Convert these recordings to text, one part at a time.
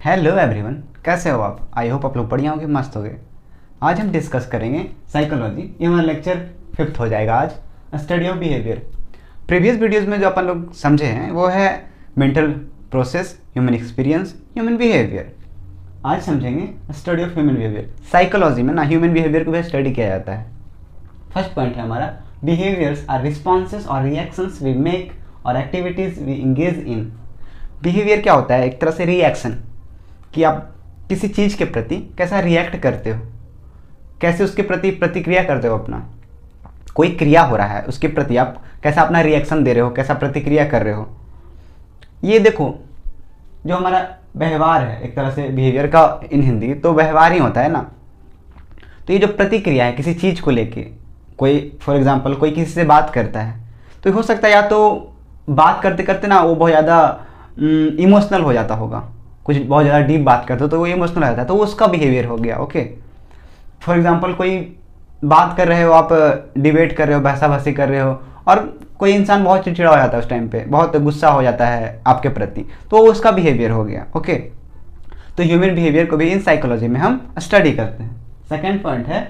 Hello everyone, कैसे हो आप? आई होप आप लोग बढ़िया होंगे, मस्त होंगे। आज हम डिस्कस करेंगे साइकोलॉजी। ये हमारा लेक्चर 5th हो जाएगा आज, study of behaviour. Previous videos में जो अपन लोग समझे हैं वो है mental process, human experience, human behaviour. आज समझेंगे study of human behaviour. Psychology में ना ह्यूमन बिहेवियर को भी स्टडी किया जाता है। फर्स्ट पॉइंट है हमारा, बिहेवियर्स आर रिस्पॉन्सेज और रिएक्शंस वी मेक और activities we engage in. Behaviour क्या होता है? एक तरह से रिएक्शन, कि आप किसी चीज़ के प्रति कैसा रिएक्ट करते हो, कैसे उसके प्रति प्रतिक्रिया करते हो। अपना कोई क्रिया हो रहा है, उसके प्रति आप कैसा अपना रिएक्शन दे रहे हो, कैसा प्रतिक्रिया कर रहे हो। ये देखो, जो हमारा व्यवहार है, एक तरह से बिहेवियर का इन हिंदी तो व्यवहार ही होता है ना। तो ये जो प्रतिक्रिया है किसी चीज़ को लेके, कोई फॉर एग्जांपल कोई किसी से बात करता है, तो हो सकता है या तो बात करते करते ना वो बहुत ज़्यादा इमोशनल हो जाता होगा, कुछ बहुत ज़्यादा डीप बात करते हो तो वो इमोशनल हो जाता है, तो वो उसका बिहेवियर हो गया। ओके, फॉर एग्जांपल कोई बात कर रहे हो, आप डिबेट कर रहे हो, बहसाबहसी कर रहे हो, और कोई इंसान बहुत चिड़चिड़ा हो जाता है, उस टाइम पे बहुत गुस्सा हो जाता है आपके प्रति, तो वो उसका बिहेवियर हो गया। ओके, तो ह्यूमन बिहेवियर को भी इन साइकोलॉजी में हम स्टडी करते हैं। सेकेंड पॉइंट है,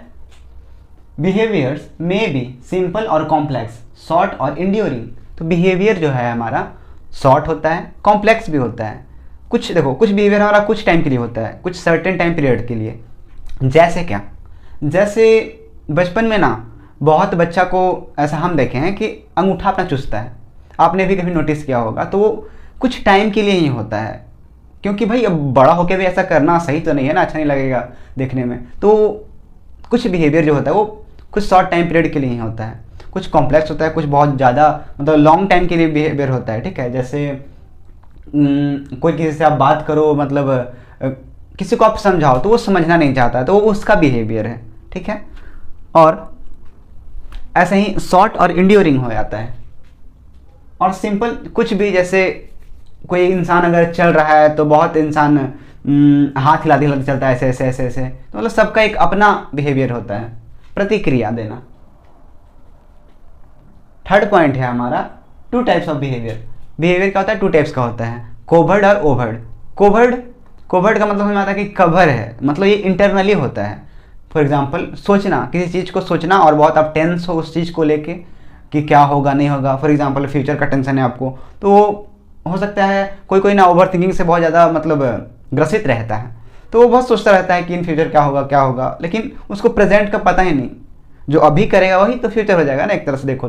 बिहेवियर्स मे बी सिंपल और कॉम्प्लेक्स, शॉर्ट और इंड्यूरिंग। तो बिहेवियर जो है हमारा शॉर्ट होता है, कॉम्प्लेक्स भी होता है। कुछ देखो, कुछ बिहेवियर हमारा कुछ टाइम के लिए होता है, कुछ सर्टेन टाइम पीरियड के लिए। जैसे क्या? जैसे बचपन में ना बहुत बच्चा को ऐसा हम देखे हैं कि अंगूठा अपना चूसता है, आपने भी कभी नोटिस किया होगा। तो वो कुछ टाइम के लिए ही होता है, क्योंकि भाई अब बड़ा होकर भी ऐसा करना सही तो नहीं है ना, अच्छा नहीं लगेगा देखने में। तो कुछ बिहेवियर जो होता है वो कुछ शॉर्ट टाइम पीरियड के लिए ही होता है, कुछ कॉम्प्लेक्स होता है, कुछ बहुत ज़्यादा मतलब लॉन्ग टाइम के लिए बिहेवियर होता है। ठीक है, जैसे कोई किसी से आप बात करो, मतलब किसी को आप समझाओ तो वो समझना नहीं चाहता, तो वो उसका बिहेवियर है। ठीक है, और ऐसे ही शॉर्ट और इंड्यूरिंग हो जाता है। और सिंपल कुछ भी, जैसे कोई इंसान अगर चल रहा है तो बहुत इंसान हाथ हिलाते हिलाते चलता है, ऐसे ऐसे ऐसे ऐसे, तो मतलब सबका एक अपना बिहेवियर होता है, प्रतिक्रिया देना। थर्ड पॉइंट है हमारा, two types of behaviour. Behaviour क्या होता है? टू टाइप्स का होता है, कोवर्ड और ओवर्ड। कोवर्ड का मतलब हमें आता है कि कवर है, मतलब ये इंटरनली होता है। फॉर एग्जांपल सोचना, किसी चीज़ को सोचना और बहुत आप टेंस हो उस चीज़ को लेके कि क्या होगा नहीं होगा। फॉर एग्जांपल फ्यूचर का टेंशन है आपको, तो हो सकता है कोई ना ओवर थिंकिंग से बहुत ज़्यादा मतलब ग्रसित रहता है, तो वो बहुत सोचता रहता है कि इन फ्यूचर क्या होगा क्या होगा, लेकिन उसको प्रेजेंट का पता ही नहीं। जो अभी करेगा वही तो फ्यूचर हो जाएगा ना, एक तरह से देखो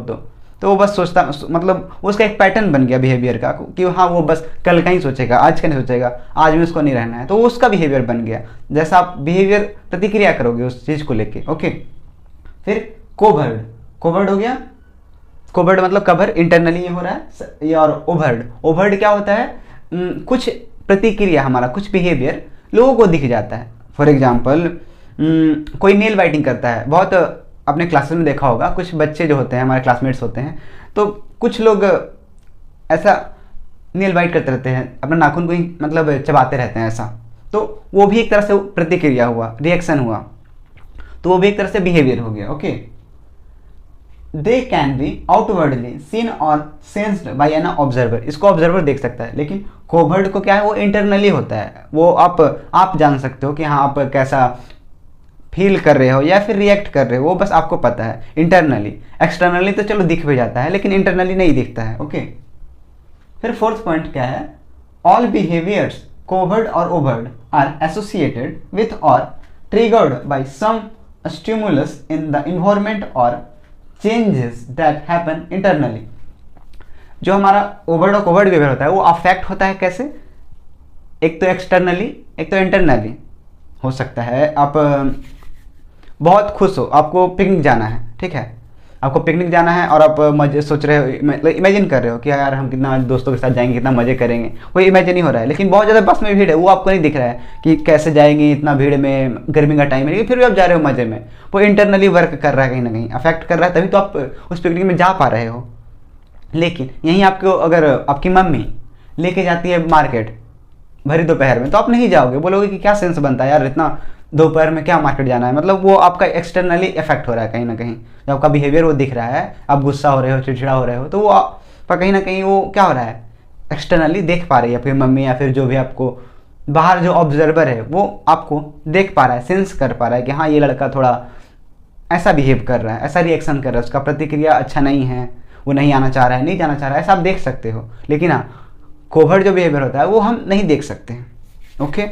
तो वो बस सोचता, मतलब उसका एक पैटर्न बन गया बिहेवियर का कि हाँ वो बस कल का ही सोचेगा, आज का नहीं सोचेगा, आज में उसको नहीं रहना है, तो वो उसका बिहेवियर बन गया। जैसा आप बिहेवियर प्रतिक्रिया करोगे उस चीज़ को लेके। ओके, फिर कोवर्ड हो गया। कोवर्ड मतलब कवर, इंटरनली ये हो रहा है ये। और ओवर्ड क्या होता है? कुछ प्रतिक्रिया हमारा, कुछ बिहेवियर लोगों को दिख जाता है। फॉर एग्जाम्पल कोई नेल बाइटिंग करता है, बहुत अपने क्लासेस में देखा होगा, कुछ बच्चे जो होते हैं हमारे क्लासमेट्स होते हैं, तो कुछ लोग ऐसा नेल बाइट करते रहते हैं, अपने नाखून को ही मतलब चबाते रहते हैं ऐसा, तो वो भी एक तरह से प्रतिक्रिया हुआ, रिएक्शन हुआ, तो वो भी एक तरह से बिहेवियर हो गया। Okay, they can be outwardly seen और सेंस्ड बाय एन ऑब्जर्वर। इसको ऑब्जर्वर देख सकता है, लेकिन कोवर्ड को क्या है, वो इंटरनली होता है, वो आप जान सकते हो कि हाँ आप कैसा फील कर रहे हो या फिर रिएक्ट कर रहे हो, वो बस आपको पता है इंटरनली। एक्सटर्नली तो चलो दिख भी जाता है, लेकिन इंटरनली नहीं दिखता है। ओके, फिर फोर्थ पॉइंट क्या है, ऑल बिहेवियर्स कोवर्ड और ओवर्ड आर एसोसिएटेड विथ और triggered by some stimulus in the environment और चेंजेस दैट हैपन इंटरनली। जो हमारा ओवर्ड और कोवर्ड बिहेवियर होता है वो अफेक्ट होता है कैसे? एक तो एक्सटर्नली, एक तो इंटरनली। हो सकता है आप बहुत खुश हो, आपको पिकनिक जाना है, ठीक है, आपको पिकनिक जाना है और आप मजे सोच रहे हो, मतलब इमेजिन कर रहे हो कि यार हम कितना दोस्तों के साथ जाएंगे, कितना मजे करेंगे, वो इमेजिन ही हो रहा है। लेकिन बहुत ज़्यादा बस में भीड़ है, वो आपको नहीं दिख रहा है कि कैसे जाएंगे इतना भीड़ में, गर्मी का टाइम है, लेकिन फिर भी आप जा रहे हो मजे में। वो इंटरनली वर्क कर रहा है, कहीं ना कहीं अफेक्ट कर रहा है, तभी तो आप उस पिकनिक में जा पा रहे हो। लेकिन यहीं आपको अगर आपकी मम्मी लेके जाती है मार्केट भरी दोपहर में, तो आप नहीं जाओगे, बोलोगे कि क्या सेंस बनता है यार, इतना दोपहर में क्या मार्केट जाना है। मतलब वो आपका एक्सटर्नली इफेक्ट हो रहा है कहीं ना कहीं, जब आपका बिहेवियर वो दिख रहा है, आप गुस्सा हो रहे हो, चिड़चिड़ा हो रहे हो, तो वो आपका कहीं ना कहीं वो क्या हो रहा है, एक्सटर्नली देख पा रही है आपकी मम्मी या फिर जो भी आपको बाहर जो ऑब्जर्वर है वो आपको देख पा रहा है, सेंस कर पा रहा है कि हाँ ये लड़का थोड़ा ऐसा बिहेव कर रहा है, ऐसा रिएक्शन कर रहा है, उसका प्रतिक्रिया अच्छा नहीं है, वो नहीं आना चाह रहा है, नहीं जाना चाह रहा है, ऐसा आप देख सकते हो। लेकिन हाँ कोवर्ट जो बिहेवियर होता है वो हम नहीं देख सकते हैं। ओके।